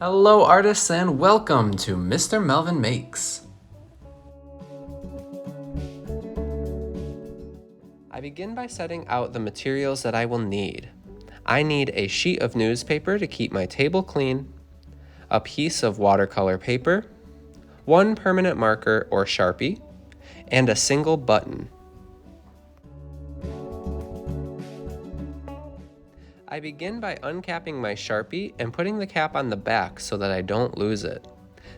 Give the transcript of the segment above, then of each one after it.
Hello artists and welcome to Mr. Melvin Makes. I begin by setting out the materials that I will need. I need a sheet of newspaper to keep my table clean, a piece of watercolor paper, one permanent marker or Sharpie, and a single button. I begin by uncapping my Sharpie and putting the cap on the back so that I don't lose it.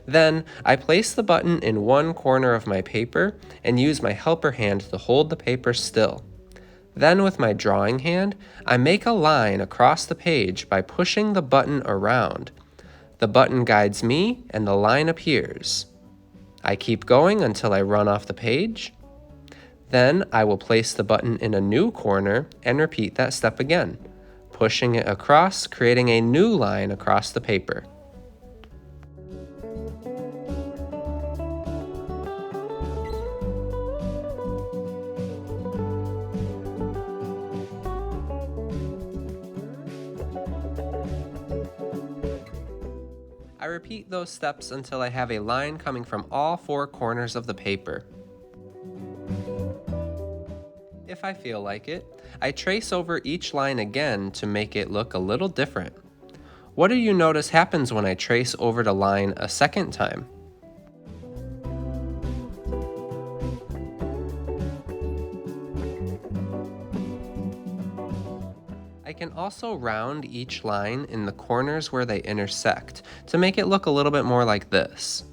Then, I place the button in one corner of my paper and use my helper hand to hold the paper still. Then with my drawing hand, I make a line across the page by pushing the button around. The button guides me and the line appears. I keep going until I run off the page. Then I will place the button in a new corner and repeat that step again, pushing it across, creating a new line across the paper. I repeat those steps until I have a line coming from all four corners of the paper. If I feel like it, I trace over each line again to make it look a little different. What do you notice happens when I trace over the line a second time? I can also round each line in the corners where they intersect to make it look a little bit more like this.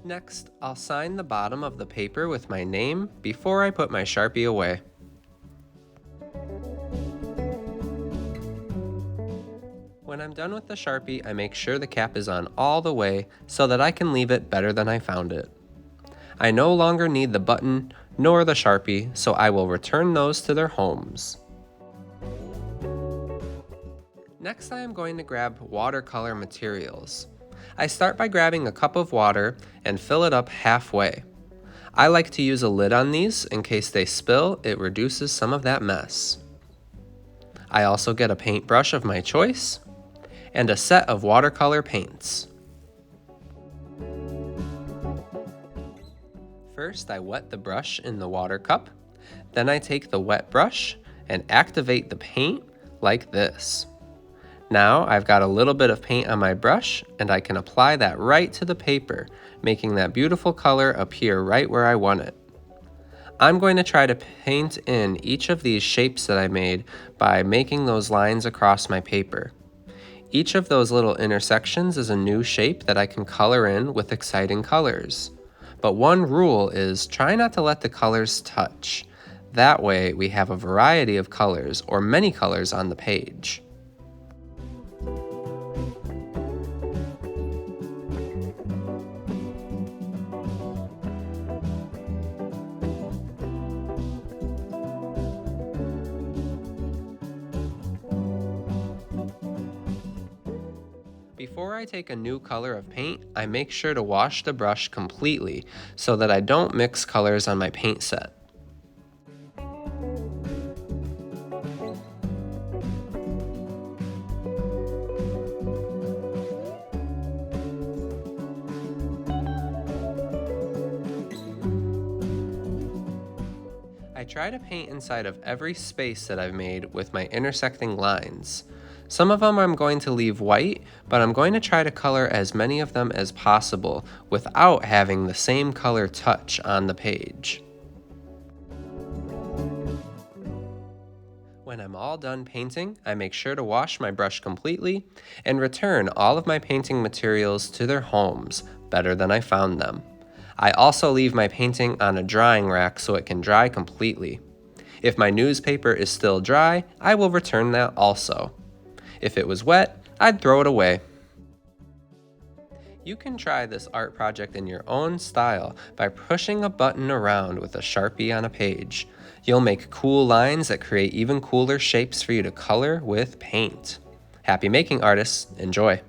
Next, I'll sign the bottom of the paper with my name before I put my Sharpie away. When I'm done with the Sharpie, I make sure the cap is on all the way so that I can leave it better than I found it. I no longer need the button nor the Sharpie, so I will return those to their homes. Next, I am going to grab watercolor materials. I start by grabbing a cup of water and fill it up halfway. I like to use a lid on these in case they spill. It reduces some of that mess. I also get a paintbrush of my choice and a set of watercolor paints. First, I wet the brush in the water cup. Then I take the wet brush and activate the paint like this. Now I've got a little bit of paint on my brush and I can apply that right to the paper, making that beautiful color appear right where I want it. I'm going to try to paint in each of these shapes that I made by making those lines across my paper. Each of those little intersections is a new shape that I can color in with exciting colors. But one rule is try not to let the colors touch. That way we have a variety of colors or many colors on the page. Before I take a new color of paint, I make sure to wash the brush completely so that I don't mix colors on my paint set. I try to paint inside of every space that I've made with my intersecting lines. Some of them I'm going to leave white, but I'm going to try to color as many of them as possible without having the same color touch on the page. When I'm all done painting, I make sure to wash my brush completely and return all of my painting materials to their homes better than I found them. I also leave my painting on a drying rack so it can dry completely. If my newspaper is still dry, I will return that also. If it was wet, I'd throw it away. You can try this art project in your own style by pushing a button around with a Sharpie on a page. You'll make cool lines that create even cooler shapes for you to color with paint. Happy making, artists! Enjoy!